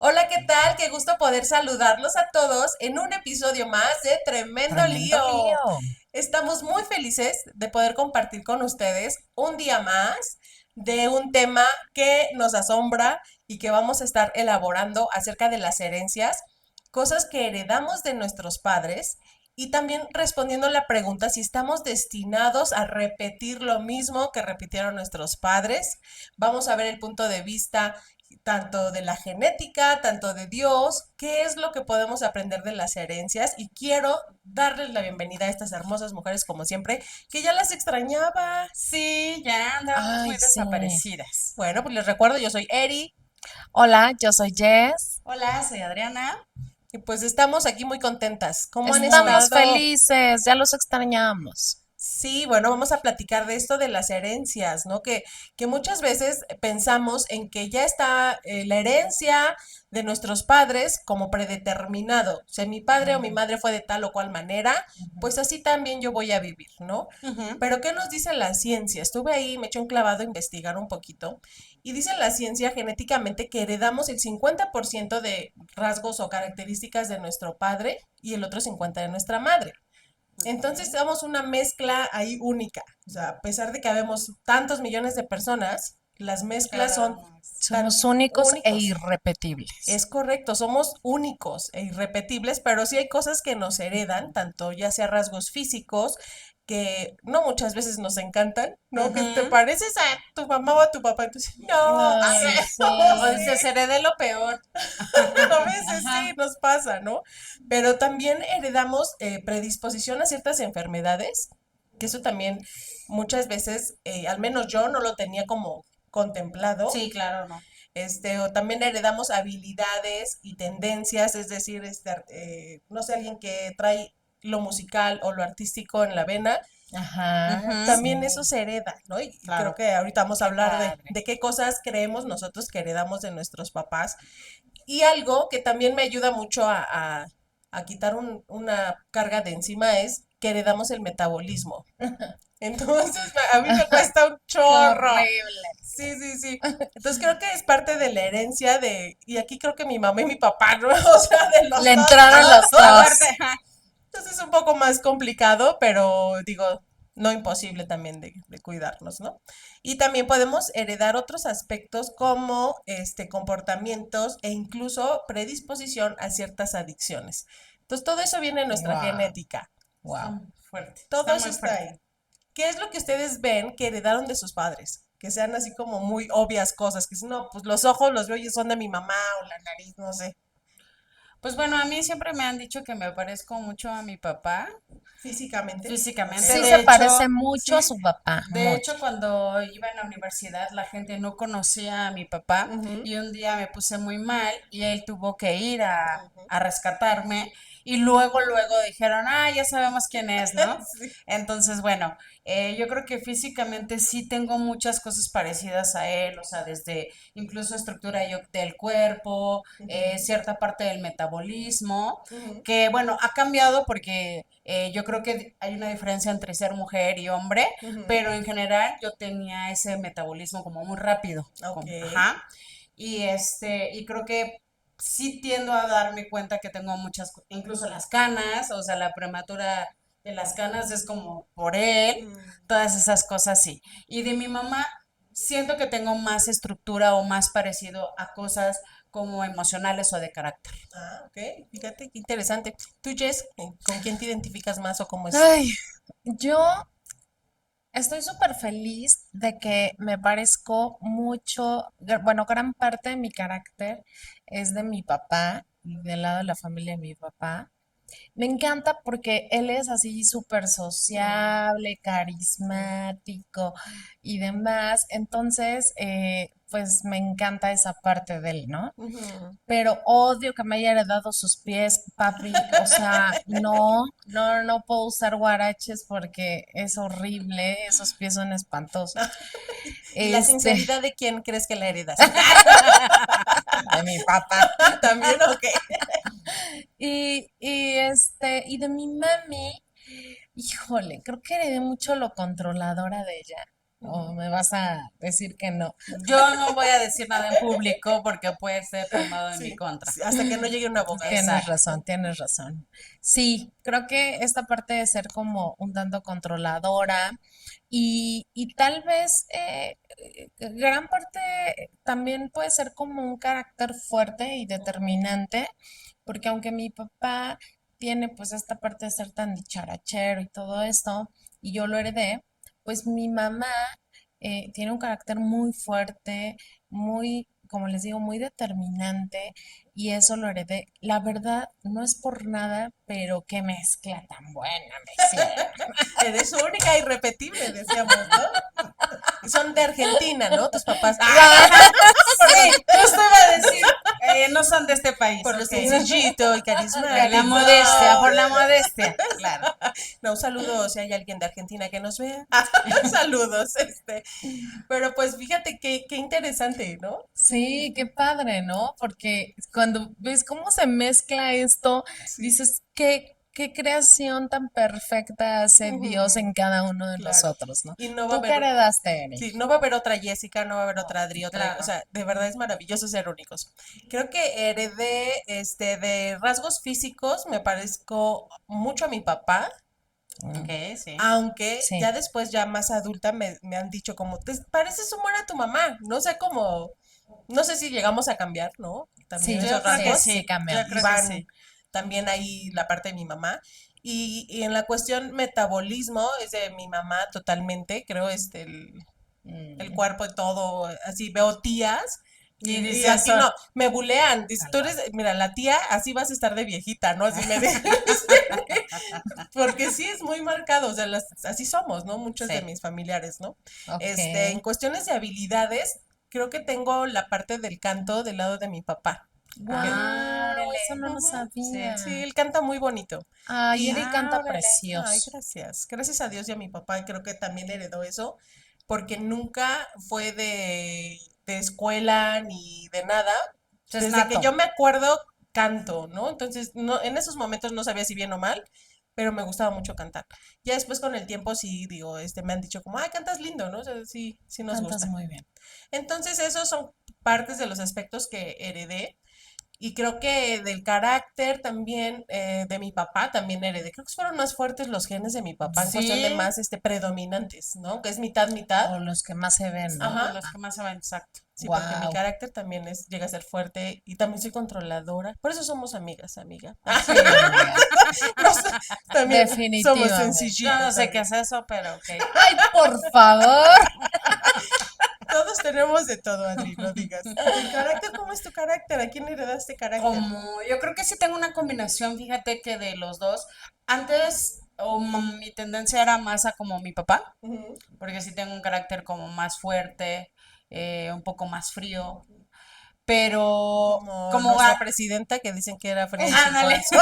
Hola, ¿qué tal? Qué gusto poder saludarlos a todos en un episodio más de Tremendo Tremendo Lío. lío. Estamos muy felices de poder compartir con ustedes un día más de un tema que nos asombra y que vamos a estar elaborando acerca de las herencias, cosas que heredamos de nuestros padres y también respondiendo la pregunta si estamos destinados a repetir lo mismo que repitieron nuestros padres. Vamos a ver el punto de vista tanto de la genética, tanto de Dios, qué es lo que podemos aprender de las herencias y quiero darles la bienvenida a estas hermosas mujeres como siempre, que ya las extrañaba. Sí, ya andábamos Ay, muy sí. desaparecidas. Bueno, pues les recuerdo, yo soy Eri Hola, yo soy Jess. Hola, soy Adriana. y pues estamos aquí muy contentas. ¿Cómo han Muy. Estamos estado? felices, ya los extrañamos. Sí, bueno, vamos a platicar de esto de las herencias, ¿no? Que muchas veces pensamos en que ya está la herencia de nuestros padres como predeterminado. O sea, mi padre o mi Ujú, madre fue de tal o cual manera, ujú. pues así también yo voy a vivir, ¿no? Ujú. Pero ¿qué nos dice la ciencia? Estuve ahí, me eché un clavado a investigar un poquito y dice la ciencia genéticamente que heredamos el 50% de rasgos o características de nuestro padre y el otro 50% de nuestra madre. Entonces Ok. somos una mezcla ahí única. O sea, a pesar de que habemos tantos millones de personas, las mezclas Cada son uno es. tan Somos únicos e únicos. irrepetibles. Es correcto, somos únicos e irrepetibles, pero sí hay cosas que nos heredan, tanto ya sea rasgos físicos, que no muchas veces nos encantan, ¿no? Que te Ujú. pareces a tu mamá o a tu papá, entonces, no, Ay, O sí. dices, heredé lo peor. a veces sí Ajá. nos pasa, ¿no? Pero también heredamos predisposición a ciertas enfermedades, que eso también muchas veces, al menos yo no lo tenía como contemplado, Sí, claro, no. o también heredamos habilidades y tendencias, es decir, no sé, alguien que trae lo musical o lo artístico en la vena, Ajá, Ujú. también sí. eso se hereda, ¿no? Y creo Claro. que ahorita vamos a Qué hablar padre. de qué cosas creemos nosotros que heredamos de nuestros papás y algo que también me ayuda mucho a quitar una carga de encima es que heredamos el metabolismo. Entonces, a mí me cuesta un Qué chorro. horrible. Sí, sí, sí. Entonces creo que es parte de la herencia y aquí creo que mi mamá y mi papá, ¿no? O sea, de Le los dos entraron los Aparte, dos. ajá. entonces es un poco más complicado, pero digo, no imposible también de cuidarnos, ¿no? Y también podemos heredar otros aspectos como comportamientos e incluso predisposición a ciertas adicciones. Entonces todo eso viene en nuestra Wow, genética. Está wow. muy fuerte. Todo Está eso muy está fuerte. ahí. ¿Qué es lo que ustedes ven que heredaron de sus padres? Que sean así como muy obvias cosas, que si no, pues los ojos los veo y son de mi mamá o la nariz, no sé, Pues bueno, a mí siempre me han dicho que me parezco mucho a mi papá físicamente. Ok. físicamente. Sí se parece mucho a Sí, su papá, de mucho. hecho, cuando iba en la universidad, la gente no conocía a mi papá Ujú, y un día me puse muy mal y él tuvo que ir ujú. a rescatarme y luego dijeron, ah, ya sabemos quién es, ¿no? Sí. Entonces, bueno, yo creo que físicamente sí tengo muchas cosas parecidas a él, o sea, desde incluso estructura del cuerpo, Ujú, cierta parte del metabolismo ujú. que bueno, ha cambiado porque yo creo que hay una diferencia entre ser mujer y hombre, Ujú. pero en general yo tenía ese metabolismo como muy rápido, Ok. ajá, y creo que sí tiendo a darme cuenta que tengo incluso las canas, o sea, la prematura de las canas es como por él, Mm. todas esas cosas sí. Y de mi mamá siento que tengo más estructura o más parecido a cosas como emocionales o de carácter. Ah, ok. Fíjate qué interesante. Tú, Jess, ¿con quién te identificas más o cómo es? Ay, yo estoy súper feliz de que me parezco mucho, bueno, gran parte de mi carácter es de mi papá, y del lado de la familia de mi papá. Me encanta porque él es así súper Mm, sociable, carismático y demás. Entonces, pues me encanta esa parte de él, ¿no? ujú. Pero odio que me haya heredado sus pies, papi. O sea, no puedo usar guaraches porque es horrible. Esos pies son espantosos. ¿Y la Este, sinceridad de quién crees que la heredas? de mi papá. También, ok. Y de mi mami, híjole, creo que heredé mucho lo controladora de ella. ¿O me vas a decir que no? Yo no voy a decir nada en público porque puede ser tomado en mi Sí, contra. sí, hasta que no llegue un abogado. Tienes Exacto. razón, tienes razón. Sí, creo que esta parte de ser como un tanto controladora y tal vez gran parte también puede ser como un carácter fuerte y determinante, porque aunque mi papá tiene pues esta parte de ser tan dicharachero y todo esto, y yo lo heredé, pues mi mamá tiene un carácter muy fuerte, muy, como les digo, muy determinante y eso lo heredé. La verdad, no es por nada, pero qué mezcla tan buena me hicieron. Eres única e irrepetible, decíamos, ¿no? Son de Argentina, ¿no? Tus papás. Sí, justo iba a decir, no son de este país, Por lo ok. sencillito y La carismático. modestia, por la modestia, claro. No, un saludo si hay alguien de Argentina que nos vea. Saludos, Pero pues fíjate qué interesante, ¿no? Sí, qué padre, ¿no? Porque cuando ves cómo se mezcla esto, Sí. dices, qué creación tan perfecta hace Dios Ujú, en cada uno de claro. nosotros, ¿no? Y no va a ¿Tú qué haber, heredaste, Eri? sí, no va a haber otra Jessica, no va a haber otra Adri, o Claro. sea, de verdad es maravilloso ser únicos. Creo que heredé, de rasgos físicos, me parezco mucho a mi papá. Mm, Ok, sí. Aunque sí, ya después, ya más adulta, me han dicho como, te pareces un buen a tu mamá. No sé cómo, no sé si llegamos a cambiar, ¿no? También sí, Yo esos creo que sí, rasgos. sí sí, yo cambiamos. Y creo que van sí. también ahí la parte de mi mamá. Y en la cuestión metabolismo es de mi mamá totalmente, creo, el Mm, cuerpo y todo, así veo tías. Y Y dices, aquí no, me bulean, dice, tú eres, mira, la tía, así vas a estar de viejita, ¿no? Así me dicen, porque sí es muy marcado, o sea, así somos, ¿no? Muchos de sí. mis familiares, ¿no? ok. En cuestiones de habilidades, creo que tengo la parte del canto del lado de mi papá. Que, Ah, Wow, eso órale. no lo ujú, Sí. sí, sabía. él canta muy bonito. Ay, Eri Y, canta Órale. ay, precioso. gracias. Gracias a Dios y a mi papá, creo que también heredó eso, porque nunca fue de escuela ni de nada. Es Desde que nato. yo me acuerdo, canto, ¿no? Entonces, no, en esos momentos no sabía si bien o mal, pero me gustaba mucho cantar. Ya después con el tiempo sí, digo, me han dicho como, ay, cantas lindo, ¿no? O sea, sí, sí nos Cantas gusta. muy bien. Entonces, esos son partes de los aspectos que heredé. Y creo que del carácter también de mi papá también heredé. Creo que fueron más fuertes los genes de mi papá en cuestión de Sí, más predominantes, ¿no? Que es mitad, mitad. O los que más se ven, ¿no? de Ajá. los que más se van, exacto. Sí, porque mi Wow. carácter también llega a ser fuerte y también soy controladora. Por eso somos amigas, amiga. Sí, amiga. Nos- también somos Definitivamente. Yo no sencillitas, sé qué amiga. es eso, pero ok. Ay, por favor. Todos tenemos de todo, Adri, no digas. ¿Y tu carácter? ¿Cómo es tu carácter? ¿A quién heredaste carácter? Como yo creo que sí tengo una combinación, fíjate que de los dos. Antes mi tendencia era más a como mi papá, Ujú. porque sí tengo un carácter como más fuerte, un poco más frío, pero Como como nuestra va, presidenta que dicen que era fría y sin ándale. corazón.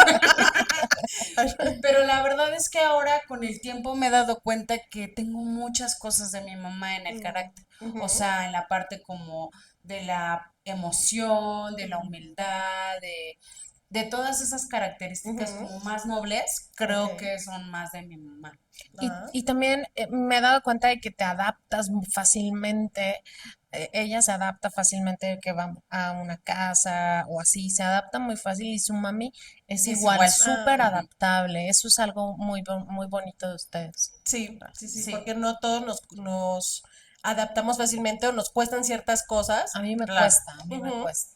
Pero la verdad es que ahora con el tiempo me he dado cuenta que tengo muchas cosas de mi mamá en el Mm, carácter. O ujú, sea, en la parte como de la emoción, de la humildad, de todas esas características ujú. como más nobles, Ok. creo que son más de mi mamá. Ah, Y también me he dado cuenta de que te adaptas fácilmente. Ella se adapta fácilmente que va a una casa o así, se adapta muy fácil y su mami es Es igual, igual. súper ah, Ujú. adaptable. Eso es algo muy bonito de ustedes. sí, sí, sí, Sí, porque no todos nos adaptamos fácilmente o nos cuestan ciertas cosas. claro. A mí me Ujú. cuesta.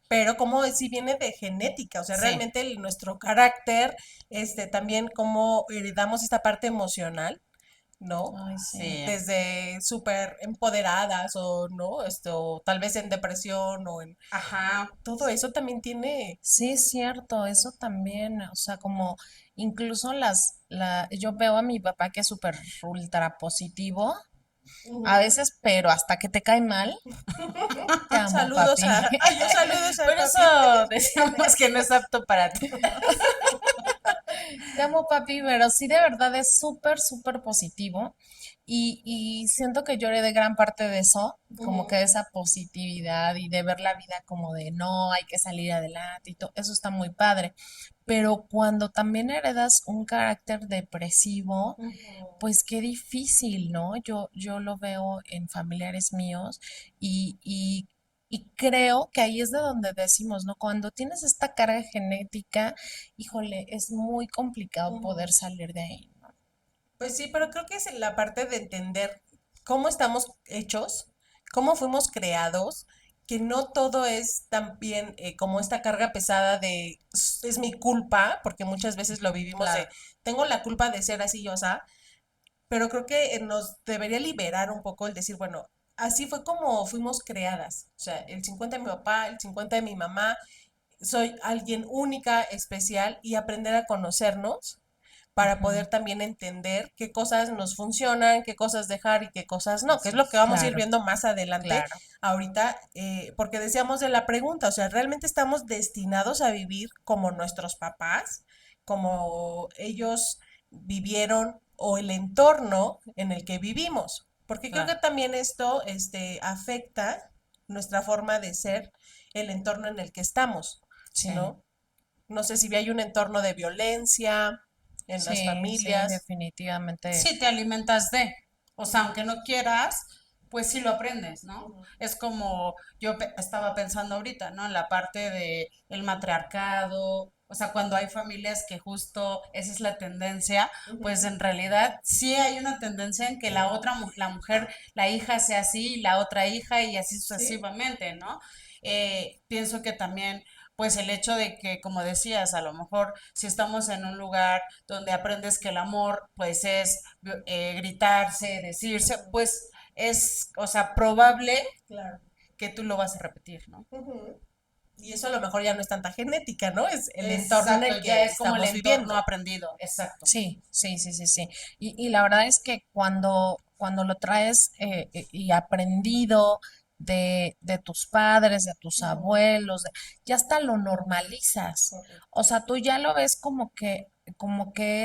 Pero como si viene de genética, o sea, Sí, realmente nuestro carácter, también cómo heredamos esta parte emocional, ¿no? Ay, sí. sí. Desde súper empoderadas o no, tal vez en depresión o en Ajá. todo eso también tiene. Sí, es cierto, eso también, o sea, como incluso yo veo a mi papá que es súper ultra positivo, a Ujú. veces, pero hasta que te cae mal, te amo, Saludos papi. ay, yo saludos al Por papi. eso decíamos que no es apto para ti. Te amo, papi, pero sí de verdad es súper positivo. y siento que yo heredé gran parte de eso, como Ujú, que esa positividad y de ver la vida como de no, hay que salir adelante y todo, eso está muy padre. Pero cuando también heredas un carácter depresivo, ujú. pues qué difícil, ¿no? Yo lo veo en familiares míos y creo que ahí es de donde decimos, ¿no? Cuando tienes esta carga genética, híjole, es muy complicado poder Ujú. salir de ahí, ¿no? Pues sí, pero creo que es en la parte de entender cómo estamos hechos, cómo fuimos creados, que no todo es también como esta carga pesada de es mi culpa, porque muchas veces lo vivimos de Claro, tengo la culpa de ser así, o sea, pero creo que nos debería liberar un poco el decir, bueno, así fue como fuimos creadas, o sea, el 50 de mi papá, el 50 de mi mamá, soy alguien única, especial y aprender a conocernos para poder ujú, también entender qué cosas nos funcionan, qué cosas dejar y qué cosas no, que es Así lo que es. vamos a ir claro, viendo más adelante claro. ahorita, porque decíamos de la pregunta, o sea, ¿realmente estamos destinados a vivir como nuestros papás, como ellos vivieron o el entorno en el que vivimos? Porque creo que Claro. también esto afecta nuestra forma de ser, el entorno en el que estamos, Sí, ¿no? No sé si hay un entorno de violencia en las sí, sí, familias. definitivamente. Sí, te alimentas de, o sea, aunque no quieras, pues sí lo aprendes, ¿no? Ujú, Es como yo estaba pensando ahorita, ¿no? En la parte de el matriarcado, o sea, cuando hay familias que justo esa es la tendencia, pues ujú, en realidad sí hay una tendencia en que la otra, la mujer, la hija sea así, y la otra hija y así sí, sucesivamente, ¿no? Pienso que también, pues el hecho de que, como decías, a lo mejor si estamos en un lugar donde aprendes que el amor pues es gritarse, decirse, ujú, pues es, o sea, probable claro. que tú lo vas a repetir, ¿no? Ujú. Y eso a lo mejor ya no es tanta genética, ¿no? Es el entorno en Exacto, el ya que es como el estamos entorno viviendo. aprendido, exacto. Sí, sí, sí, sí, sí. Y la verdad es que cuando lo traes y aprendido de tus padres, de tus Ujú, abuelos, ya hasta lo normalizas. correcto. O sea, tú ya lo ves como que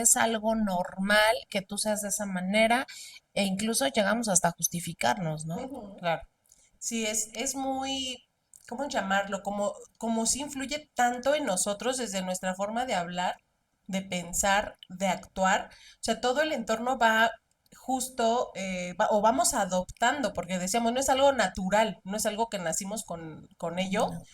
es algo normal que tú seas de esa manera, e incluso llegamos hasta a justificarnos, ¿no? Ujú. Claro, Sí, es muy, ¿cómo llamarlo? Como si influye tanto en nosotros desde nuestra forma de hablar, de pensar, de actuar. O sea, todo el entorno va justo, o vamos adoptando, porque decíamos, no es algo natural, no es algo que nacimos con ello, No.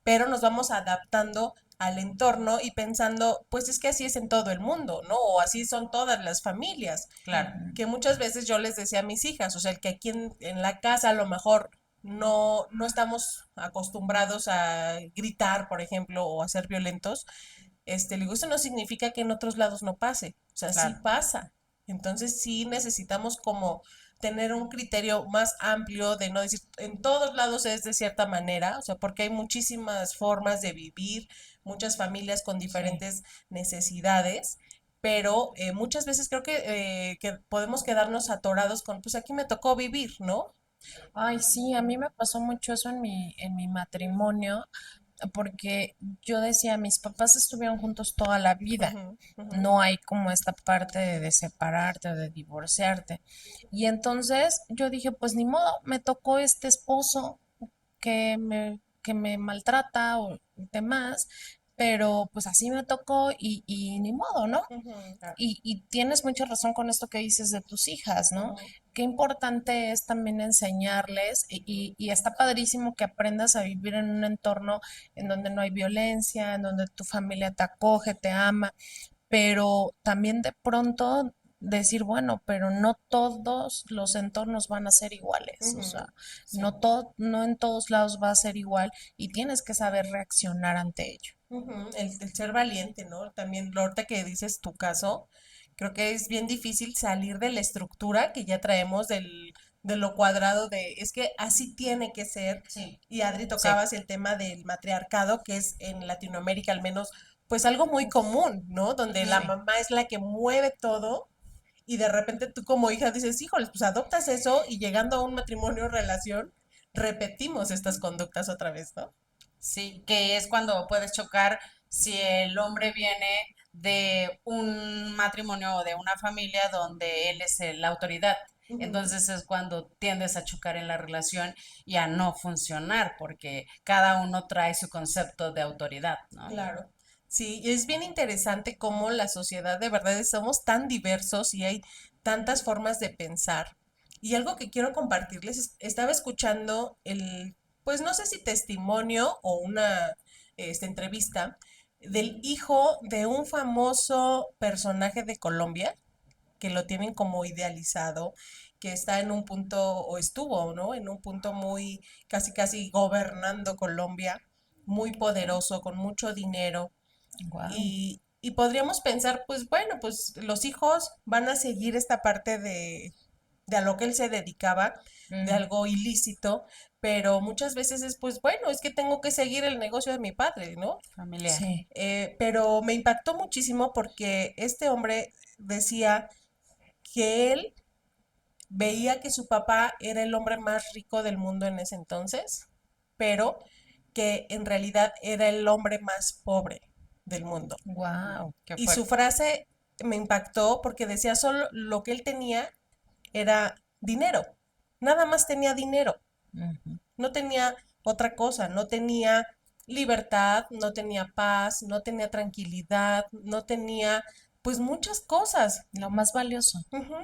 pero nos vamos adaptando al entorno y pensando, pues es que así es en todo el mundo, ¿no? O así son todas las familias, claro, que muchas veces yo les decía a mis hijas, o sea, el que aquí en la casa a lo mejor no estamos acostumbrados a gritar, por ejemplo, o a ser violentos, le digo, eso no significa que en otros lados no pase, o sea, sí claro. pasa. Entonces sí necesitamos como tener un criterio más amplio de no decir en todos lados es de cierta manera, o sea, porque hay muchísimas formas de vivir, muchas familias con Sí. diferentes necesidades, pero muchas veces creo que podemos quedarnos atorados con, pues aquí me tocó vivir, ¿no? Ay, sí, a mí me pasó mucho eso en mi matrimonio, porque yo decía, mis papás estuvieron juntos toda la vida. Ujú, ujú, No hay como esta parte de separarte o de divorciarte. Y entonces yo dije, pues ni modo, me tocó este esposo que me maltrata o demás, pero pues así me tocó y ni modo, ¿no? ujú, claro, Y tienes mucha razón con esto que dices de tus hijas, ¿no? ujú, Qué importante es también enseñarles y está padrísimo que aprendas a vivir en un entorno en donde no hay violencia, en donde tu familia te acoge, te ama, pero también de pronto decir, bueno, pero no todos los entornos van a ser iguales, o sea, ujú. Sí. no en todos lados va a ser igual y tienes que saber reaccionar ante ello. Ujú, el ser valiente, ¿no? También, lo ahorita que dices tu caso, creo que es bien difícil salir de la estructura que ya traemos de lo cuadrado de, es que así tiene que ser. Sí, Y Adri Sí, tocabas el tema del matriarcado, que es en Latinoamérica al menos, pues algo muy común, ¿no? Donde la ujú, sí, mamá es la que mueve todo y de repente tú como hija dices, híjole, pues adoptas eso y llegando a un matrimonio o relación, repetimos estas conductas otra vez, ¿no? sí, que es cuando puedes chocar si el hombre viene de un matrimonio o de una familia donde él es la autoridad Ujú. Entonces es cuando tiendes a chocar en la relación y a no funcionar, porque cada uno trae su concepto de autoridad, ¿no? Claro. Sí, y es bien interesante cómo la sociedad de verdad somos tan diversos y hay tantas formas de pensar. Y algo que quiero compartirles, estaba escuchando pues no sé si testimonio o una entrevista del hijo de un famoso personaje de Colombia, que lo tienen como idealizado, que está en un punto, o estuvo, ¿no? En un punto muy, casi casi gobernando Colombia, muy poderoso, con mucho dinero. Wow. Y podríamos pensar, pues bueno, pues los hijos van a seguir esta parte de a lo que él se dedicaba, de algo ilícito, pero muchas veces es, pues bueno, es que tengo que seguir el negocio de mi padre, ¿no? Familiar. Sí. Pero me impactó muchísimo porque este hombre decía que él veía que su papá era el hombre más rico del mundo en ese entonces, pero que en realidad era el hombre más pobre del mundo. Wow. Qué Y su fuerte. frase me impactó porque decía solo lo que él tenía era dinero. Nada más tenía dinero. No tenía otra cosa, no tenía libertad, no tenía paz, no tenía tranquilidad, no tenía pues muchas cosas. Lo más valioso. Ujú.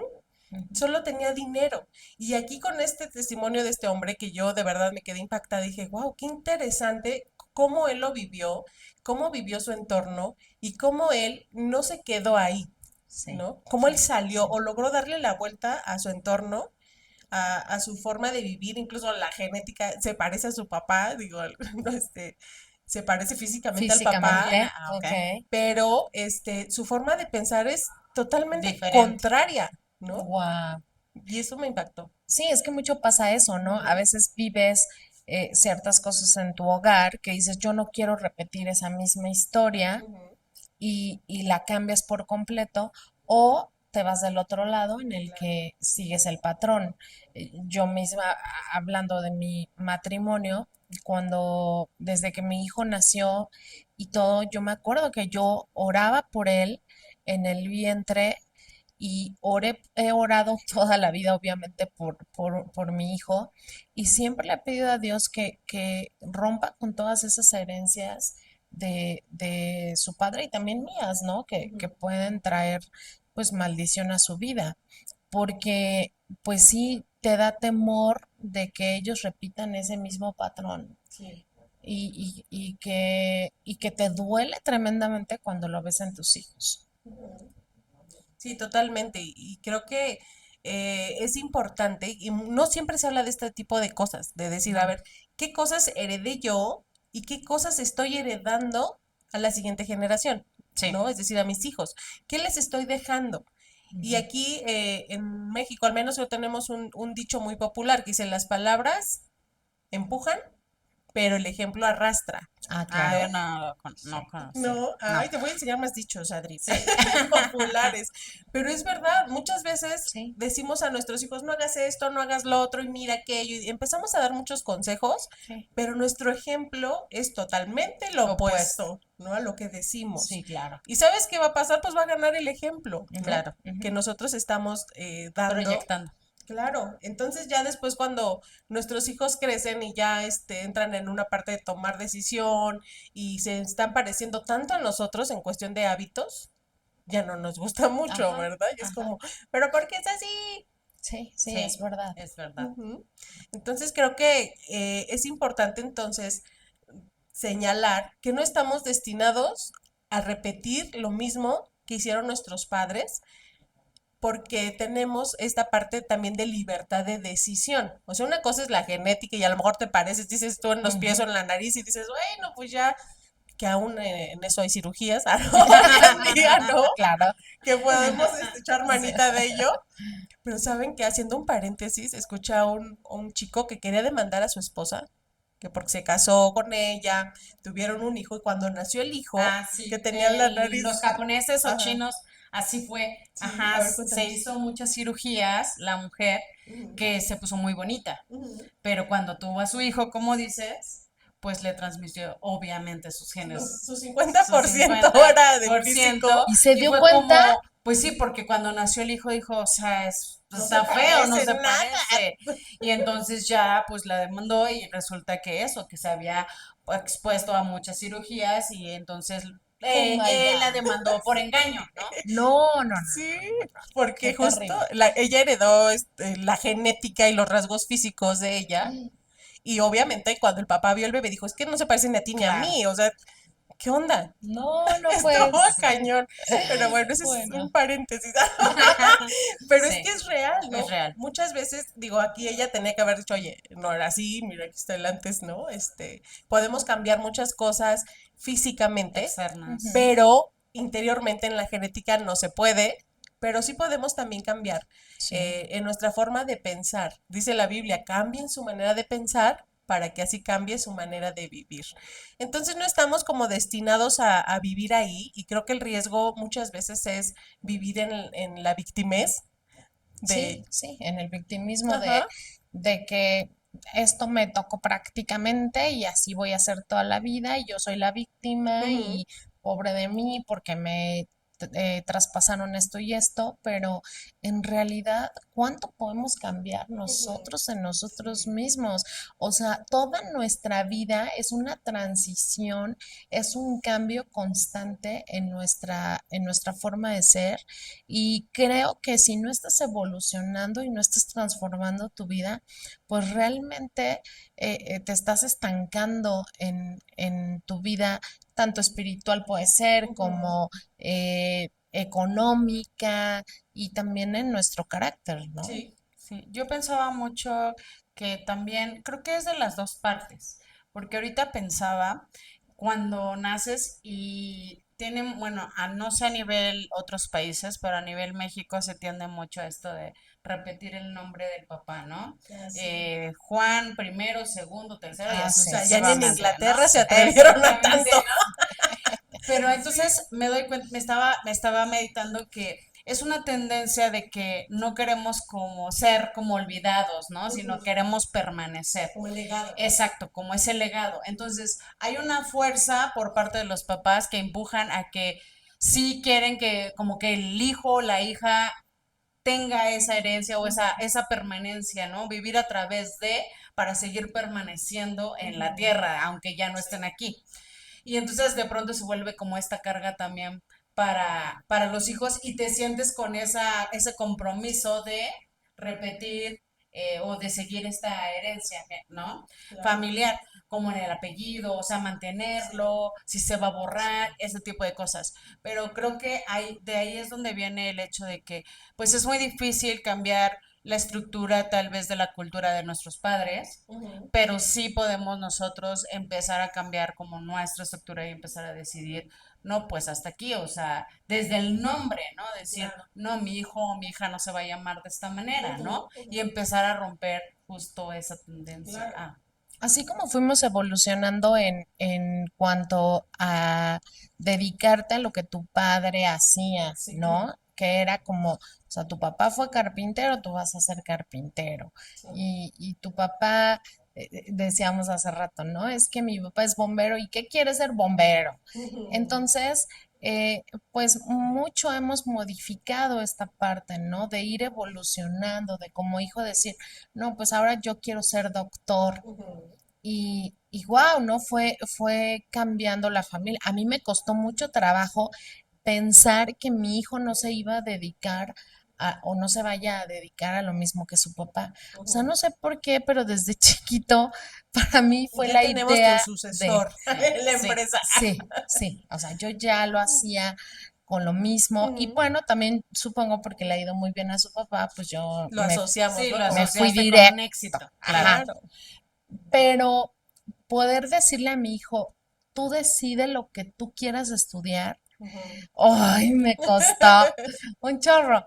Ujú. Solo tenía dinero. Y aquí con este testimonio de este hombre que yo de verdad me quedé impactada, dije, wow, qué interesante cómo él lo vivió, cómo vivió su entorno y cómo él no se quedó ahí, Sí, ¿no? Cómo él sí, salió sí. o logró darle la vuelta a su entorno, a su forma de vivir, incluso la genética se parece a su papá, digo, no, se parece físicamente al papá, Físicamente, Ok. ok. pero su forma de pensar es totalmente Diferente. contraria, ¿no? Wow. Y eso me impactó. Sí, es que mucho pasa eso, ¿no? A Ujú, veces vives ciertas cosas en tu hogar que dices, yo no quiero repetir esa misma historia ujú, y la cambias por completo, o te vas del otro lado en el claro. que sigues el patrón. Yo misma, hablando de mi matrimonio, cuando desde que mi hijo nació y todo, yo me acuerdo que yo oraba por él en el vientre y he orado toda la vida, obviamente, por mi hijo, y siempre le he pedido a Dios que rompa con todas esas herencias de su padre y también mías, ¿no? Que Ujú, pueden traer pues maldición a su vida, porque pues sí te da temor de que ellos repitan ese mismo patrón sí. y que te duele tremendamente cuando lo ves en tus hijos. Ujú. Sí, totalmente. Y creo que es importante, y no siempre se habla de este tipo de cosas, de decir, a No. ver, ¿qué cosas heredé yo y qué cosas estoy heredando a la siguiente generación? Sí. ¿No? Es decir, a mis hijos. ¿Qué les estoy dejando? Y Ujú. aquí en México, al menos tenemos un dicho muy popular que dice, las palabras empujan, pero el ejemplo arrastra, Ah, Ah, claro. yo ¿no? no Sí, conocía. No, No. ay, te voy a enseñar más dichos, Adri, Sí. populares. Pero es verdad, muchas veces sí, decimos a nuestros hijos, no hagas esto, no hagas lo otro, y mira aquello, y empezamos a dar muchos consejos, sí, pero nuestro ejemplo es totalmente lo Opuesto. opuesto, ¿no? A lo que decimos. sí, claro. ¿Y sabes qué va a pasar? Pues va a ganar el ejemplo, ¿no? Ujú, Claro. Que ujú. nosotros estamos dando. Proyectando. Claro, entonces ya después cuando nuestros hijos crecen y ya entran en una parte de tomar decisión y se están pareciendo tanto a nosotros en cuestión de hábitos, ya no nos gusta mucho, Ajá, ¿verdad? Y es ajá. como, ¿pero por qué es así? Sí, sí, es Sí, verdad. es verdad. Ujú. Entonces creo que es importante entonces señalar que no estamos destinados a repetir lo mismo que hicieron nuestros padres, porque tenemos esta parte también de libertad de decisión. O sea, una cosa es la genética y a lo mejor te pareces, dices tú en los pies o Ujú. en la nariz y dices, bueno, pues ya, que aún en eso hay cirugías, hoy en día, ¿no? Claro. Que podemos echar Sí. manita de ello. Pero saben que haciendo un paréntesis, escuché a un chico que quería demandar a su esposa, que porque se casó con ella, tuvieron un hijo y cuando nació el hijo, Ah, que sí, tenía la los nariz, japoneses o ajá, chinos, así fue. sí, Ajá, a ver, se cuéntanos. hizo muchas cirugías la mujer Ujú, que se puso muy bonita, ujú, pero cuando tuvo a su hijo, como dices, pues le transmitió obviamente sus genes, Su su 50% era de 50%, físico. ¿Y se y dio fue cuenta? como, pues sí, porque cuando nació el hijo dijo, o sea, No se está feo, no parece se nada. parece, y entonces ya pues la demandó y resulta que eso, que se había expuesto a muchas cirugías y entonces Oh my él la God. demandó por engaño, ¿no? No, no, no, Sí, qué porque justo terrible. ella heredó la genética y los rasgos físicos de ella. Y obviamente cuando el papá vio el bebé dijo, es que no se parece ni a ti ni a Claro, mí. O sea, ¿qué onda? No, no Estuvo puede ser. cañón. Pero bueno, ese es un Bueno, paréntesis. Pero es que sí, es real, es ¿no? real, Muchas veces, digo, aquí ella tenía que haber dicho, oye, no era así, mira, aquí está el antes, ¿no? Podemos cambiar muchas cosas físicamente, externas. ujú, pero interiormente en la genética no se puede, pero sí podemos también cambiar sí, en nuestra forma de pensar. Dice la Biblia, cambien su manera de pensar para que así cambie su manera de vivir. Entonces no estamos como destinados a vivir ahí y creo que el riesgo muchas veces es vivir en la victimez sí, de, sí, en el victimismo ajá, de que esto me tocó prácticamente y así voy a ser toda la vida y yo soy la víctima ujú, y pobre de mí porque me traspasaron esto y esto, pero en realidad, ¿cuánto podemos cambiar ujú, nosotros en nosotros sí, mismos? O sea, toda nuestra vida es una transición, es un cambio constante en nuestra forma de ser y creo que si no estás evolucionando y no estás transformando tu vida, pues realmente te estás estancando en tu vida, tanto espiritual puede ser ujú, como económica y también en nuestro carácter, ¿no? sí, Sí, yo pensaba mucho que también, creo que es de las dos partes, porque ahorita pensaba cuando naces y tienen, bueno, no sé a nivel otros países, pero a nivel México se tiende mucho a esto de repetir el nombre del papá, ¿no? así. Juan primero, segundo, tercero y Ah, O así sí, sea, ya sí, ni en sí, sucesivamente, sí, ¿no? Inglaterra se sí. atrevieron a Exactamente, tanto. ¿no? Pero Sí. entonces me doy cuenta, me estaba meditando que es una tendencia de que no queremos como ser como olvidados, ¿no? Sino Ujú, queremos permanecer. como el legado. Exacto, como ese legado. Entonces, hay una fuerza por parte de los papás que empujan a que sí quieren que como que el hijo o la hija tenga esa herencia o esa permanencia, ¿no? Vivir a través de para seguir permaneciendo en la Ujú, tierra, aunque ya no estén sí, aquí. Y entonces de pronto se vuelve como esta carga también para los hijos y te sientes con ese compromiso de repetir o de seguir esta herencia, ¿no? claro. Familiar, como en el apellido, o sea, Sí, mantenerlo, si se va a borrar, ese tipo de cosas. Pero creo que de ahí es donde viene el hecho de que, pues es muy difícil cambiar la estructura tal vez de la cultura de nuestros padres, ujú, pero sí podemos nosotros empezar a cambiar como nuestra estructura y empezar a decidir, no, pues hasta aquí, o sea, desde el nombre, ¿no? Decir, claro. no, mi hijo o mi hija no se va a llamar de esta manera, Ujú, ¿no? ujú, Y empezar a romper justo esa tendencia. claro. Ah, Así como fuimos evolucionando en cuanto a dedicarte a lo que tu padre hacía, Sí, ¿no? Que era como, o sea, tu papá fue carpintero, tú vas a ser carpintero. sí. Y tu papá, decíamos hace rato, ¿no? Es que mi papá es bombero y ¿qué quiere ser bombero? Ujú, Entonces, pues mucho hemos modificado esta parte, ¿no? De ir evolucionando, de como hijo decir, no, pues ahora yo quiero ser doctor ujú, y wow, ¿no? Fue cambiando la familia. A mí me costó mucho trabajo pensar que mi hijo no se iba a dedicar o no se vaya a dedicar a lo mismo que su papá. O sea, ujú. no sé por qué, pero desde chiquito para mí fue Ya la tenemos tu idea de, sucesor sí, en la sí. empresa. sí, sí, o sea, yo ya lo hacía con lo mismo y Ujú. bueno, también supongo porque le ha ido muy bien a su papá, pues yo Lo asociamos, Sí, ¿no? lo me Como, fui asociaste con un directo, éxito, claro. ajá, claro. pero poder decirle a mi hijo, tú decide lo que tú quieras estudiar, Ujú. ay, me costó un chorro.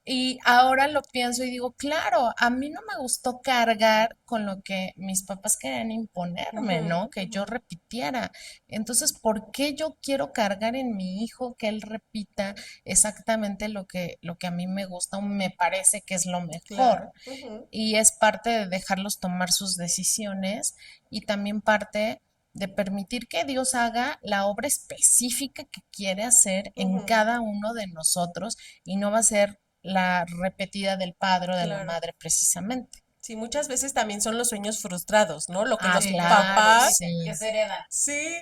Y ahora lo pienso y digo, claro, a mí no me gustó cargar con lo que mis papás querían Ujú, imponerme, ¿no? Que ujú, yo repitiera. Entonces, ¿por qué yo quiero cargar en mi hijo que él repita exactamente lo que a mí me gusta o me parece que es lo mejor? claro. Ujú, Y es parte de dejarlos tomar sus decisiones y también parte de permitir que Dios haga la obra específica que quiere hacer en Ujú, cada uno de nosotros y no va a ser la repetida del padre o de la claro. madre precisamente. Sí, muchas veces también son los sueños frustrados, ¿no? Lo que Ah, los Sí, como claro, tú papás, dices, que sí, se heredan. sí,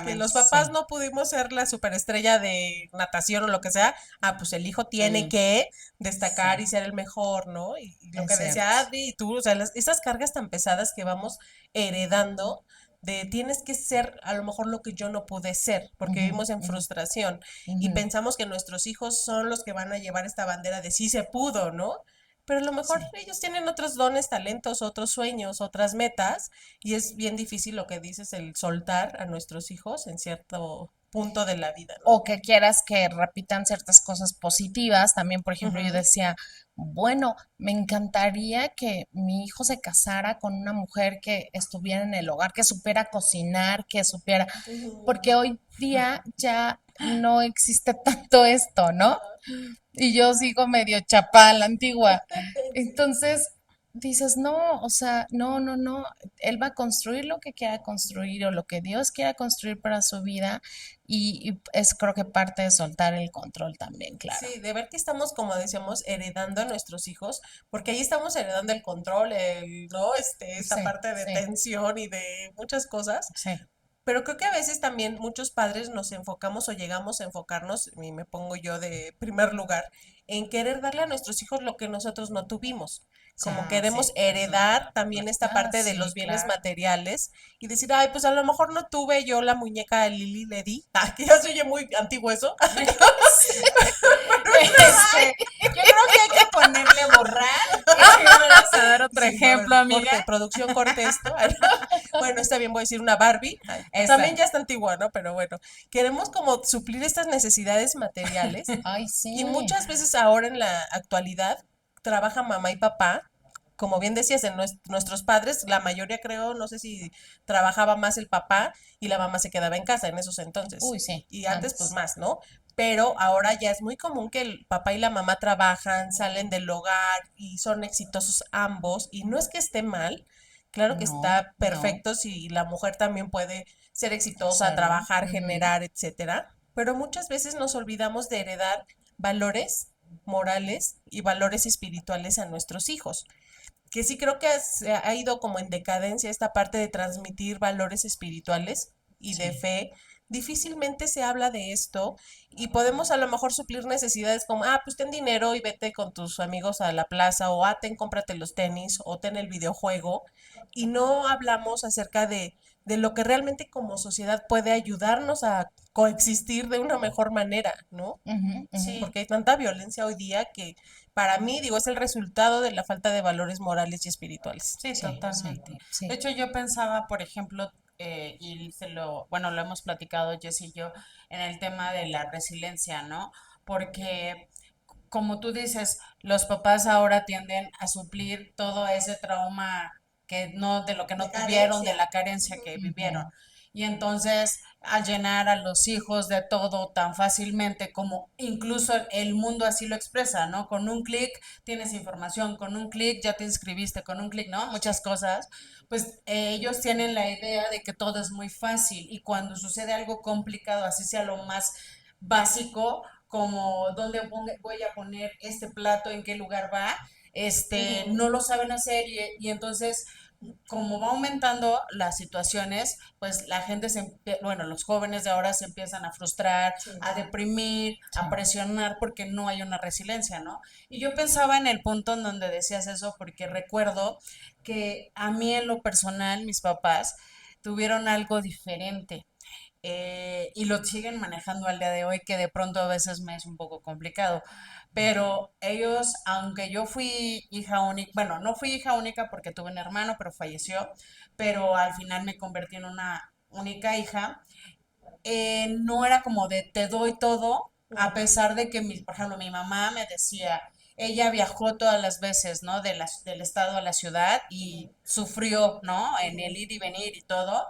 que Exactamente. los papás sí, no pudimos ser la superestrella de natación o lo que sea. Ah, pues el hijo tiene Sí, que destacar sí, y ser el mejor, ¿no? Y lo es que decía cierto. Adri y tú, o sea, esas cargas tan pesadas que vamos heredando de tienes que ser a lo mejor lo que yo no pude ser, porque Ujú, vivimos en ujú, frustración y ujú, pensamos que nuestros hijos son los que van a llevar esta bandera de sí se pudo, ¿no? Pero a lo mejor sí. ellos tienen otros dones, talentos, otros sueños, otras metas, y es bien difícil lo que dices, el soltar a nuestros hijos en cierto punto de la vida, ¿no? O que quieras que repitan ciertas cosas positivas. También, por ejemplo, yo Ujú, decía, bueno, me encantaría que mi hijo se casara con una mujer que estuviera en el hogar, que supiera cocinar, que supiera, ujú, porque hoy día ya no existe tanto esto, ¿no? ajá. Y yo sigo medio chapada a la antigua. Entonces dices, no, o sea, no, no, no, él va a construir lo que quiera construir o lo que Dios quiera construir para su vida y es creo que parte de soltar el control también, claro. Sí, de ver que estamos, como decíamos, heredando a nuestros hijos, porque ahí estamos heredando el control, ¿no? Esta Sí, parte de sí, tensión y de muchas cosas. sí, Pero creo que a veces también muchos padres nos enfocamos o llegamos a enfocarnos, y me pongo yo de primer lugar, en querer darle a nuestros hijos lo que nosotros no tuvimos. sí. Como ah, queremos sí, eso es heredar otra también esta plática. Ah, parte de los sí, bienes claro. materiales y decir, ay, pues a lo mejor no tuve yo la muñeca de Lili Ledy. Ah, que ya se oye muy antiguo eso. Yo creo que hay que ponerle borrar y vamos a dar otro Sí, a ver, ejemplo, amiga. corte, producción, corte esto. Bueno, está bien, voy a decir una Barbie. Ay, también Esa. ya está antigua, ¿no? Pero bueno, queremos como suplir estas necesidades materiales Ay, y sí. muchas veces ahora en la actualidad trabaja mamá y papá. Como bien decías, en nuestros padres, la mayoría creo, no sé si trabajaba más el papá y la mamá se quedaba en casa en esos entonces. Uy, sí, Y antes, pues antes. más, ¿no? Pero ahora ya es muy común que el papá y la mamá trabajan, salen del hogar y son exitosos ambos. Y no es que esté mal, claro que No, está no, perfecto si la mujer también puede ser exitosa, hacerlo. trabajar, Ujú. generar, etcétera. Pero muchas veces nos olvidamos de heredar valores morales y valores espirituales a nuestros hijos, que sí creo que se ha ido como en decadencia esta parte de transmitir valores espirituales y de Sí, fe. Difícilmente se habla de esto y podemos a lo mejor suplir necesidades como, ah, pues ten dinero y vete con tus amigos a la plaza o ah, ten, cómprate los tenis o ten el videojuego y no hablamos acerca de lo que realmente como sociedad puede ayudarnos a coexistir de una mejor manera, ¿no? ujú, ujú. Sí, Porque hay tanta violencia hoy día que para mí, digo, es el resultado de la falta de valores morales y espirituales. sí, Sí, sí, totalmente. De sí. hecho, yo pensaba, por ejemplo, bueno, lo hemos platicado Jess y yo en el tema de la resiliencia, ¿no? Porque como tú dices, los papás ahora tienden a suplir todo ese trauma que no, de lo que De no tuvieron, de carencia. la carencia Ujú. que vivieron. Ujú. Y entonces, al llenar a los hijos de todo tan fácilmente como incluso el mundo así lo expresa, ¿no? Con un clic tienes información, con un clic ya te inscribiste, con un clic, ¿no? Muchas cosas. Pues ellos tienen la idea de que todo es muy fácil y cuando sucede algo complicado, así sea lo más básico, como dónde voy a poner este plato, en qué lugar va, Ujú. no lo saben hacer y entonces como va aumentando las situaciones, pues la gente bueno, los jóvenes de ahora se empiezan a frustrar, Sí. a deprimir, Sí. a presionar porque no hay una resiliencia, ¿no? Y yo pensaba en el punto en donde decías eso porque recuerdo que a mí en lo personal, mis papás tuvieron algo diferente y lo siguen manejando al día de hoy, que de pronto a veces me es un poco complicado. Pero ellos, aunque yo fui hija única, bueno, no fui hija única porque tuve un hermano, pero falleció, pero al final me convertí en una única hija, no era como de te doy todo, a Ujú. pesar de que, por ejemplo, mi mamá me decía, ella viajó todas las veces, ¿no? Del estado a la ciudad y sufrió, ¿no? En Ujú. el ir y venir y todo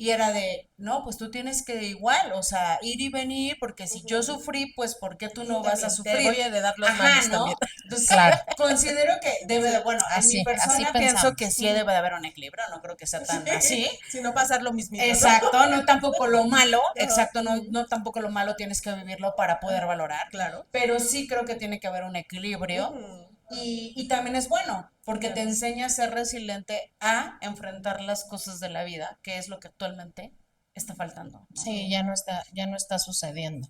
Y era de, no, pues tú tienes que igual, o sea, ir y venir, porque si yo Ujú. sufrí, pues ¿por qué tú Sí, no vas a también. Te voy sufrir? a heredar los Ajá, males ¿no? también. Entonces, Claro, considero que debe de, Sí. bueno, en mi así persona pienso que pensamos. sí Ujú. debe de haber un equilibrio, no creo que sea Sí. tan así. Si no pasar lo mismito, ¿no? Exacto, no tampoco lo malo, Ajá. exacto, no, no tampoco lo malo tienes que vivirlo para poder valorar, Claro. pero sí creo que tiene que haber un equilibrio Ujú. y también es bueno, porque te Claro. enseña a ser resiliente, a enfrentar las cosas de la vida, que es lo que actualmente está faltando, ¿no? Sí, ya no está sucediendo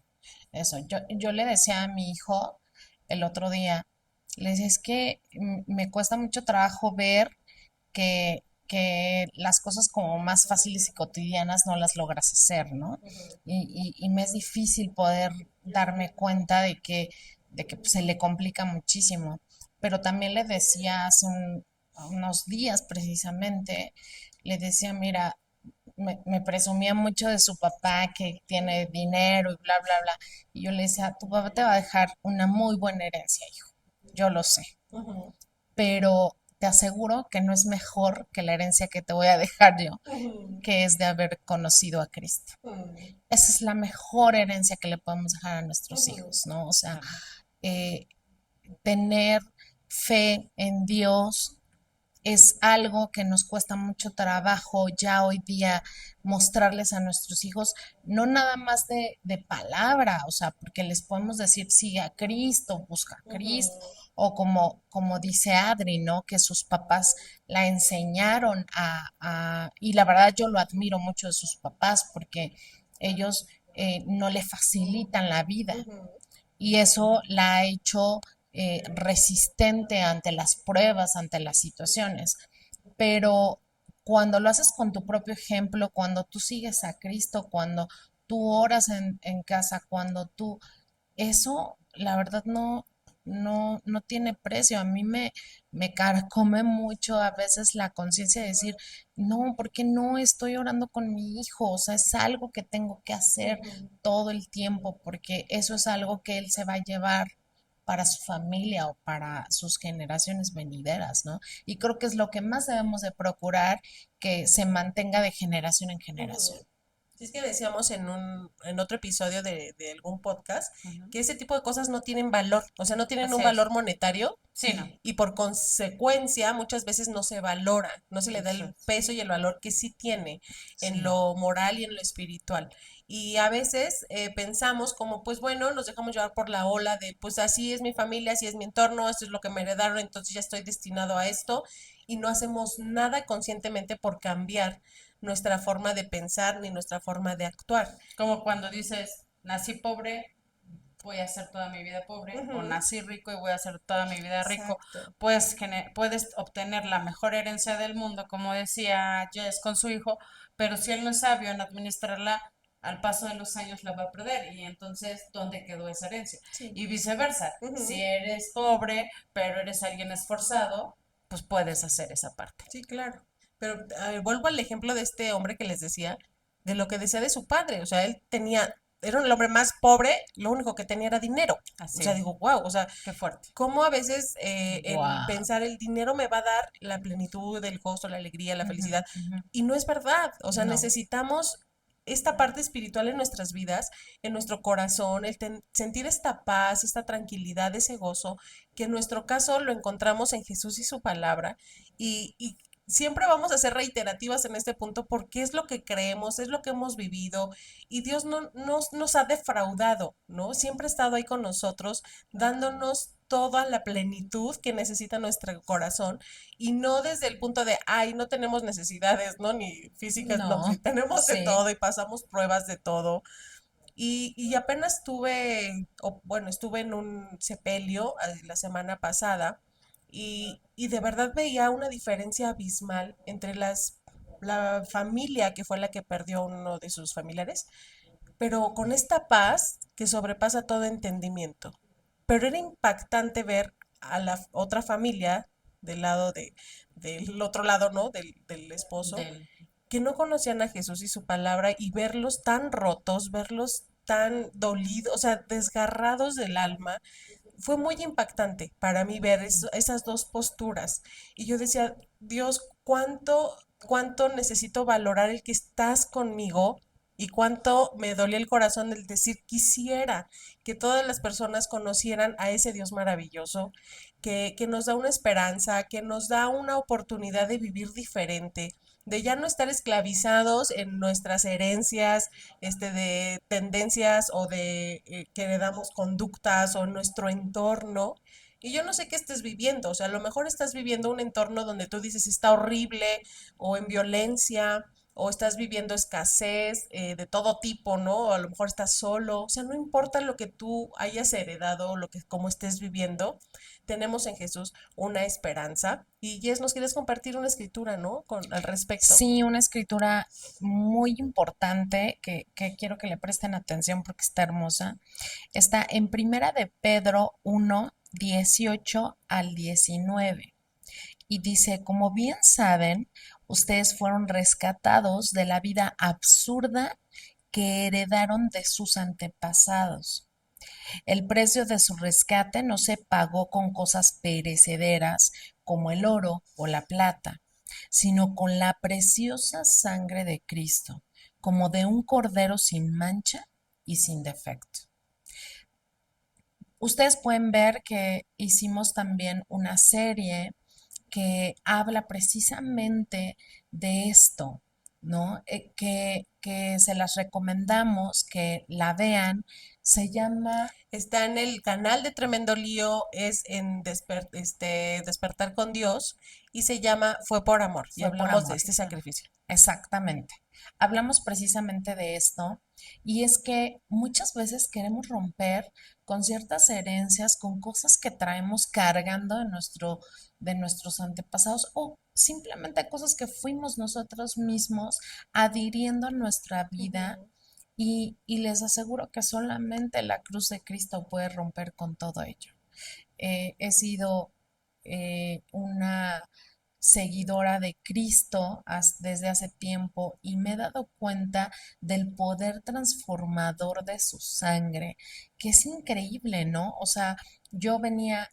eso. Yo le decía a mi hijo el otro día, le decía, es que me cuesta mucho trabajo ver que las cosas como más fáciles y cotidianas no las logras hacer, ¿no? Ujú. Y me es difícil poder darme cuenta de que pues, se le complica muchísimo. Pero también le decía unos días precisamente, le decía, mira, me presumía mucho de su papá que tiene dinero y bla, bla, bla. Y yo le decía, tu papá te va a dejar una muy buena herencia, hijo. Yo lo sé, Ujú. pero te aseguro que no es mejor que la herencia que te voy a dejar yo, Ujú. que es de haber conocido a Cristo. Ujú. Esa es la mejor herencia que le podemos dejar a nuestros Ujú. hijos, ¿no? O sea, Claro. eh, tener fe en Dios es algo que nos cuesta mucho trabajo ya hoy día mostrarles a nuestros hijos, no nada más de palabra, o sea, porque les podemos decir, sigue a Cristo, busca a Cristo, Ujú. o como dice Adri, ¿no? Que sus papás la enseñaron y la verdad yo lo admiro mucho de sus papás porque ellos no le facilitan la vida, Ujú. y eso la ha hecho resistente ante las pruebas, ante las situaciones. Pero cuando lo haces con tu propio ejemplo, cuando tú sigues a Cristo, cuando tú oras en casa, cuando tú, eso, la verdad no tiene precio. A mí me carcome mucho a veces la conciencia de decir, no, porque no estoy orando con mi hijo? O sea, es algo que tengo que hacer Ujú. todo el tiempo, porque eso es algo que él se va a llevar para su familia o para sus generaciones venideras, ¿no? Y creo que es lo que más debemos de procurar, que se mantenga de generación en generación. Ujú. Sí, es que decíamos en otro episodio de algún podcast Ujú. que ese tipo de cosas no tienen valor, o sea, no tienen un Así es. valor monetario Sí, no. y por consecuencia muchas veces no se valora, no se le da el Exacto. peso y el valor que sí tiene en Sí. lo moral y en lo espiritual. Y a veces pensamos como, pues bueno, nos dejamos llevar por la ola de, pues así es mi familia, así es mi entorno, esto es lo que me heredaron, entonces ya estoy destinado a esto y no hacemos nada conscientemente por cambiar nuestra forma de pensar ni nuestra forma de actuar. Como cuando dices, nací pobre, voy a ser toda mi vida pobre, o Ujú. nací rico y voy a ser toda mi vida rico, Exacto. pues puedes obtener la mejor herencia del mundo, como decía Jess con su hijo, pero si él no es sabio en administrarla, al paso de los años la va a perder y entonces, ¿dónde quedó esa herencia? Sí. Y viceversa, si Ujú. eres pobre, pero eres alguien esforzado, pues puedes hacer esa parte. Sí, claro. Pero a ver, vuelvo al ejemplo de este hombre que les decía, de lo que decía de su padre. O sea, él tenía, era el hombre más pobre, lo único que tenía era dinero. O Así sea, es, digo, wow, o sea, qué fuerte. cómo a veces el Wow. pensar el dinero me va a dar la plenitud, el gozo, la alegría, la Ujú, felicidad. ujú. Y no es verdad. O sea, No, necesitamos esta parte espiritual en nuestras vidas, en nuestro corazón, sentir esta paz, esta tranquilidad, ese gozo, que en nuestro caso lo encontramos en Jesús y su palabra. Y siempre vamos a ser reiterativas en este punto porque es lo que creemos, es lo que hemos vivido y Dios no nos ha defraudado, ¿no? Siempre ha estado ahí con nosotros dándonos toda la plenitud que necesita nuestro corazón y no desde el punto de, ay, no tenemos necesidades, ¿no? Ni físicas, no, no, sí, tenemos de sí. todo y pasamos pruebas de todo. Y apenas bueno, estuve en un sepelio la semana pasada y de verdad veía una diferencia abismal entre la familia que fue la que perdió a uno de sus familiares, pero con esta paz que sobrepasa todo entendimiento. Pero era impactante ver a la otra familia del otro lado, ¿no? Del esposo, Del, que no conocían a Jesús y su palabra y verlos tan rotos, verlos tan dolidos, o sea, desgarrados del alma, fue muy impactante para mí ver esas dos posturas. Y yo decía, Dios, cuánto cuánto necesito valorar el que estás conmigo y cuánto me dolía el corazón el decir quisiera que todas las personas conocieran a ese Dios maravilloso, que nos da una esperanza, que nos da una oportunidad de vivir diferente, de ya no estar esclavizados en nuestras herencias, de tendencias o de que heredamos conductas o en nuestro entorno. Y yo no sé qué estés viviendo, o sea, a lo mejor estás viviendo un entorno donde tú dices está horrible o en violencia o estás viviendo escasez de todo tipo, ¿no? O a lo mejor estás solo, o sea, no importa lo que tú hayas heredado, lo que como estés viviendo, tenemos en Jesús una esperanza. Y Jess, nos quieres compartir una escritura, ¿no? Al respecto. Sí, una escritura muy importante que quiero que le presten atención porque está hermosa. Está en Primera de Pedro 1:18 al 19. Y dice, como bien saben, ustedes fueron rescatados de la vida absurda que heredaron de sus antepasados. El precio de su rescate no se pagó con cosas perecederas como el oro o la plata, sino con la preciosa sangre de Cristo, como de un cordero sin mancha y sin defecto. Ustedes pueden ver que hicimos también una serie que habla precisamente de esto, ¿no? Que se las recomendamos que la vean. Se llama, Está en el canal de Tremendo Lío, es en Despertar con Dios y se llama Fue por amor y Fue por hablamos de amor. este sacrificio. Exactamente. Hablamos precisamente de esto y es que muchas veces queremos romper con ciertas herencias, con cosas que traemos cargando de nuestros antepasados o simplemente cosas que fuimos nosotros mismos adhiriendo a nuestra vida Ujú. y les aseguro que solamente la cruz de Cristo puede romper con todo ello. He sido una seguidora de Cristo desde hace tiempo y me he dado cuenta del poder transformador de su sangre, que es increíble, ¿no? O sea, yo venía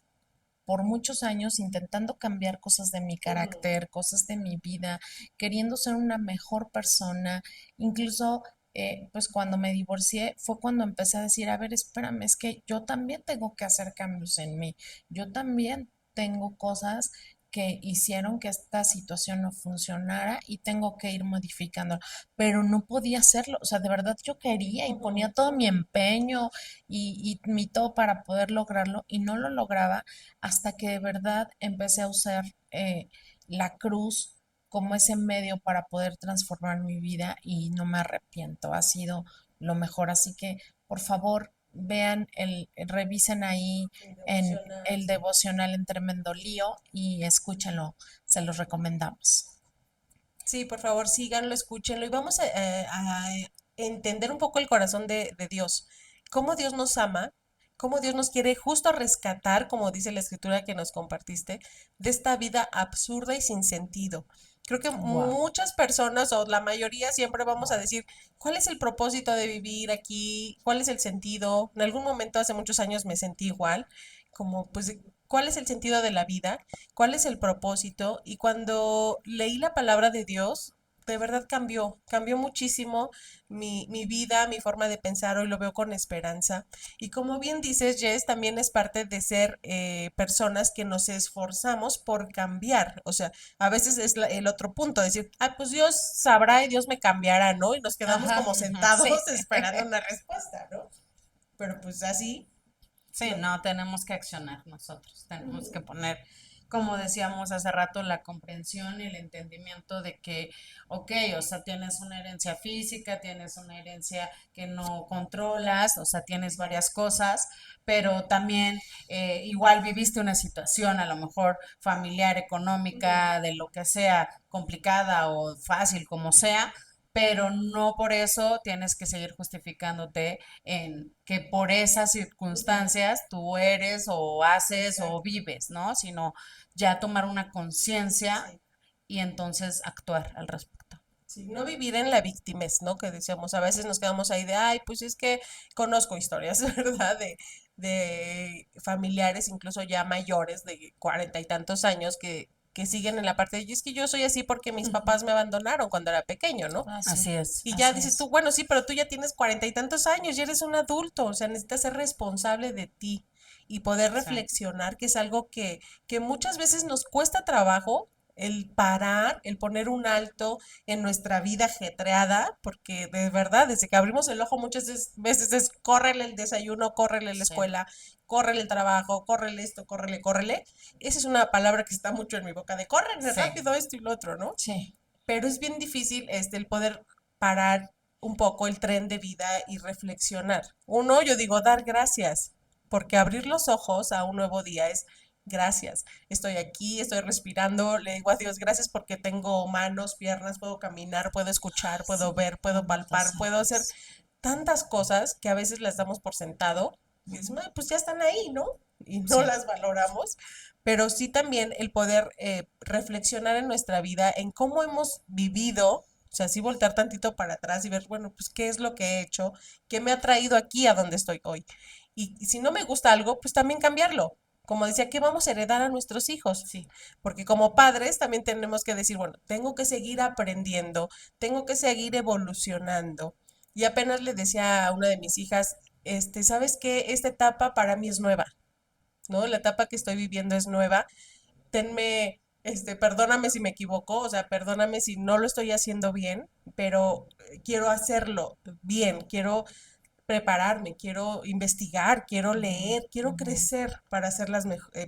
por muchos años intentando cambiar cosas de mi Ujú. carácter, cosas de mi vida, queriendo ser una mejor persona, incluso pues cuando me divorcié fue cuando empecé a decir, a ver, espérame, es que yo también tengo que hacer cambios en mí, yo también tengo cosas que hicieron que esta situación no funcionara y tengo que ir modificando, pero no podía hacerlo, o sea, de verdad yo quería y ponía Ujú. todo mi empeño y mi todo para poder lograrlo y no lo lograba hasta que de verdad empecé a usar la cruz como ese medio para poder transformar mi vida y no me arrepiento, ha sido lo mejor. Así que, por favor, vean revisen ahí El en devocional, el sí. devocional en Tremendo Lío y escúchenlo, se los recomendamos. Sí, por favor, síganlo, escúchenlo y vamos a entender un poco el corazón de Dios. Cómo Dios nos ama, cómo Dios nos quiere justo rescatar, como dice la escritura que nos compartiste, de esta vida absurda y sin sentido. Creo que Wow. muchas personas o la mayoría siempre vamos a decir, ¿cuál es el propósito de vivir aquí? ¿Cuál es el sentido? En algún momento hace muchos años me sentí igual, como pues, ¿cuál es el sentido de la vida? ¿Cuál es el propósito? Y cuando leí la palabra de Dios, de verdad cambió muchísimo mi vida, mi forma de pensar, hoy lo veo con esperanza. Y como bien dices, Jess, también es parte de ser personas que nos esforzamos por cambiar. O sea, a veces es el otro punto, decir, ah, pues Dios sabrá y Dios me cambiará, ¿no? Y nos quedamos Ajá, como sí. sentados esperando una respuesta, ¿no? Pero pues así, Sí, no. no, tenemos que accionar nosotros, tenemos que Ujú. poner, como decíamos hace rato, la comprensión y el entendimiento de que, ok, o sea, tienes una herencia física, tienes una herencia que no controlas, o sea, tienes varias cosas, pero también igual viviste una situación a lo mejor familiar, Ujú. económica, de lo que sea, complicada o fácil, como sea. Pero no por eso tienes que seguir justificándote en que por esas Ujú. circunstancias tú eres o haces o Exacto. vives, ¿no? Sino ya tomar una conciencia Sí. y entonces actuar al respecto. Sí, no vivir en la víctimes, ¿no? Que decíamos, a veces nos quedamos ahí de, ay, pues es que conozco historias, ¿verdad? De familiares, incluso ya mayores, de 40 y tantos años, que que siguen en la parte de, "Y es que yo soy así porque mis papás me abandonaron cuando era pequeño, ¿no?" Así es. Y ya Así dices es. tú, bueno, sí, pero tú ya tienes 40 y tantos años, ya eres un adulto, o sea, necesitas ser responsable de ti y poder Sí. reflexionar, que es algo que muchas veces nos cuesta trabajo, el parar, el poner un alto en nuestra vida ajetreada, porque de verdad, desde que abrimos el ojo muchas veces es córrele el desayuno, córrele la Sí. escuela, córrele el trabajo, córrele esto, córrele, córrele. Esa es una palabra que está mucho en mi boca, de córrele Sí. rápido esto y lo otro, ¿no? Sí. Pero es bien difícil el poder parar un poco el tren de vida y reflexionar. Uno, yo digo, dar gracias, porque abrir los ojos a un nuevo día es gracias. Estoy aquí, estoy respirando, le digo a Dios gracias porque tengo manos, piernas, puedo caminar, puedo escuchar, puedo Sí, ver, puedo bendito palpar, sea puedo hacer Dios. tantas cosas que a veces las damos por sentado y decimos, "Ay, pues ya están ahí, ¿no?" Y no Sí, las valoramos, pero sí también el poder reflexionar en nuestra vida, en cómo hemos vivido, o sea, sí voltear tantito para atrás y ver, bueno, pues qué es lo que he hecho, qué me ha traído aquí a donde estoy hoy. Y si no me gusta algo, pues también cambiarlo. Como decía, ¿qué vamos a heredar a nuestros hijos? Sí. Porque como padres también tenemos que decir, bueno, tengo que seguir aprendiendo, tengo que seguir evolucionando. Y apenas le decía a una de mis hijas, ¿sabes qué? Esta etapa para mí es nueva, ¿no? La etapa que estoy viviendo es nueva. Tenme, perdóname si me equivoco, o sea, perdóname si no lo estoy haciendo bien, pero quiero hacerlo bien, quiero prepararme, quiero investigar, quiero ujú, leer, quiero ujú, crecer para hacer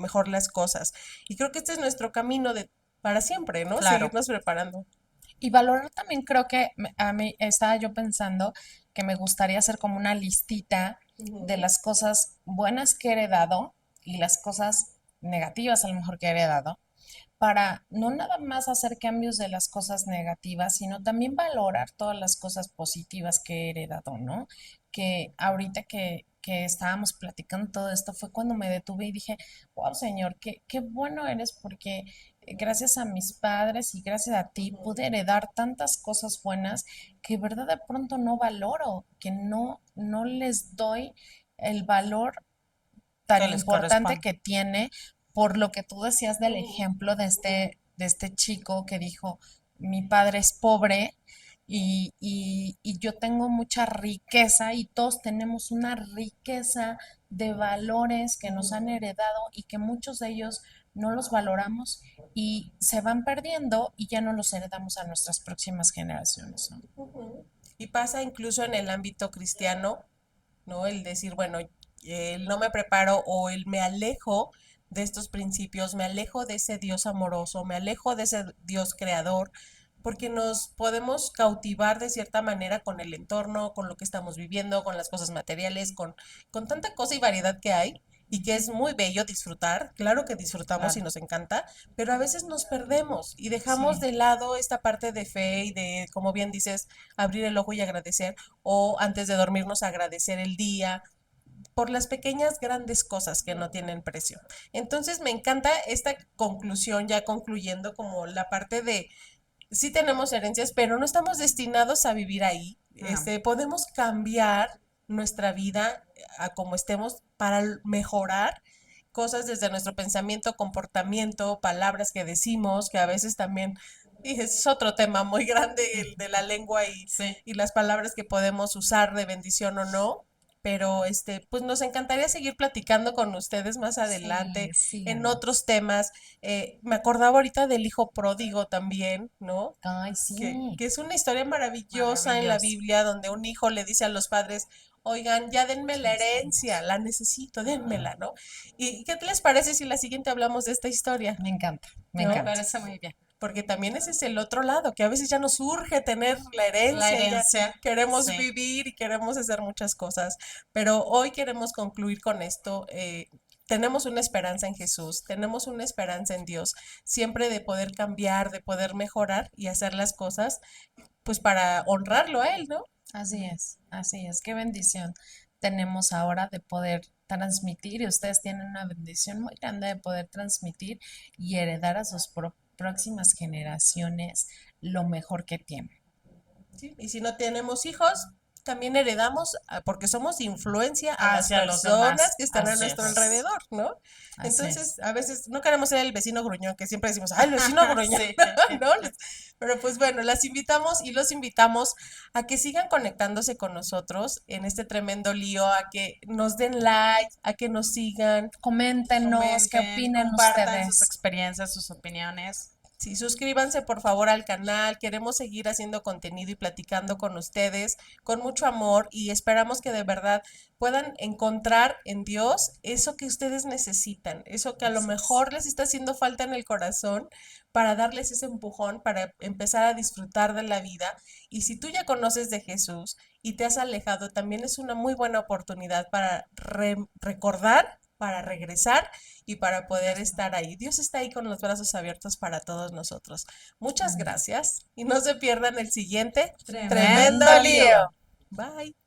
mejor las cosas. Y creo que este es nuestro camino para siempre, ¿no? Claro. Seguirnos preparando. y valorar también creo que a mí estaba yo pensando que me gustaría hacer como una listita de Ujú, las cosas buenas que he heredado y las cosas negativas a lo mejor que he heredado, para no nada más hacer cambios de las cosas negativas, sino también valorar todas las cosas positivas que he heredado, ¿no? Que ahorita que estábamos platicando todo esto fue cuando me detuve y dije, wow, Señor, qué bueno eres porque gracias a mis padres y gracias a ti pude ujú. heredar tantas cosas buenas que verdad de pronto no valoro, que no les doy el valor tan Que les importante corresponde. que tiene por lo que tú decías del Ujú, ejemplo de este chico que dijo, mi padre es pobre y yo tengo mucha riqueza y todos tenemos una riqueza de valores que nos han ujú, heredado y que muchos de ellos no los valoramos y se van perdiendo y ya no los heredamos a nuestras próximas generaciones, ¿no? ujú. Y pasa incluso en el ámbito cristiano, ¿no? El decir, bueno, el no me preparo o el me alejo de estos principios, me alejo de ese Dios amoroso, me alejo de ese Dios creador, porque nos podemos cautivar de cierta manera con el entorno, con lo que estamos viviendo, con las cosas materiales, con tanta cosa y variedad que hay. Y que es muy bello disfrutar, claro que disfrutamos y Claro. nos encanta, pero a veces nos perdemos y dejamos Sí, de lado esta parte de fe y de, como bien dices, abrir el ojo y agradecer, o antes de dormirnos agradecer el día, por las pequeñas grandes cosas que no tienen precio. Entonces me encanta esta conclusión, ya concluyendo como la parte de sí tenemos herencias, pero no estamos destinados a vivir ahí. No. Podemos cambiar nuestra vida a como estemos para mejorar cosas desde nuestro pensamiento, comportamiento, palabras que decimos, que a veces también y es otro tema muy grande, el de la lengua Sí. y las palabras que podemos usar de bendición o no. Pero pues nos encantaría seguir platicando con ustedes más adelante sí, en síganos. otros temas. Me acordaba ahorita del hijo pródigo también, ¿no? Ay, Que sí, es una historia maravillosa en la Maravilloso. Biblia donde un hijo le dice a los padres, oigan, ya denme la sí, herencia, la necesito, denmela, ¿no? ¿Y qué les parece si la siguiente hablamos de esta historia? me encanta, me Me ¿No? encanta. parece muy bien. Porque también ese es el otro lado, que a veces ya nos urge tener la La herencia, ya herencia. queremos Sí. vivir y queremos hacer muchas cosas, pero hoy queremos concluir con esto. Tenemos una esperanza en Jesús, tenemos una esperanza en Dios, siempre de poder cambiar, de poder mejorar y hacer las cosas, pues para honrarlo a Él, ¿no? Así es, así es. Qué bendición tenemos ahora de poder transmitir y ustedes tienen una bendición muy grande de poder transmitir y heredar a sus próximas generaciones lo mejor que tienen. ¿Sí? Y si no tenemos hijos, también heredamos, porque somos influencia a las Hacia los personas demás. que están a Así nuestro es. alrededor, ¿no? Así es. Entonces, a veces no queremos ser el vecino gruñón, que siempre decimos, ¡ay, el vecino gruñón! Sí. ¿No? Pero pues bueno, las invitamos y los invitamos a que sigan conectándose con nosotros en este tremendo lío, a que nos den like, a que nos sigan. Coméntenos qué Comenten, opinan compartan sus ustedes. experiencias, sus opiniones. Sí, suscríbanse por favor al canal. Queremos seguir haciendo contenido y platicando con ustedes con mucho amor y esperamos que de verdad puedan encontrar en Dios eso que ustedes necesitan, eso que a lo Así es. mejor les está haciendo falta en el corazón para darles ese empujón, para empezar a disfrutar de la vida. Y si tú ya conoces de Jesús y te has alejado, también es una muy buena oportunidad para recordar, para regresar y para poder estar ahí. Dios está ahí con los brazos abiertos para todos nosotros. Muchas Amén. gracias y no se pierdan el siguiente Tremendo tremendo lío. lío. Bye.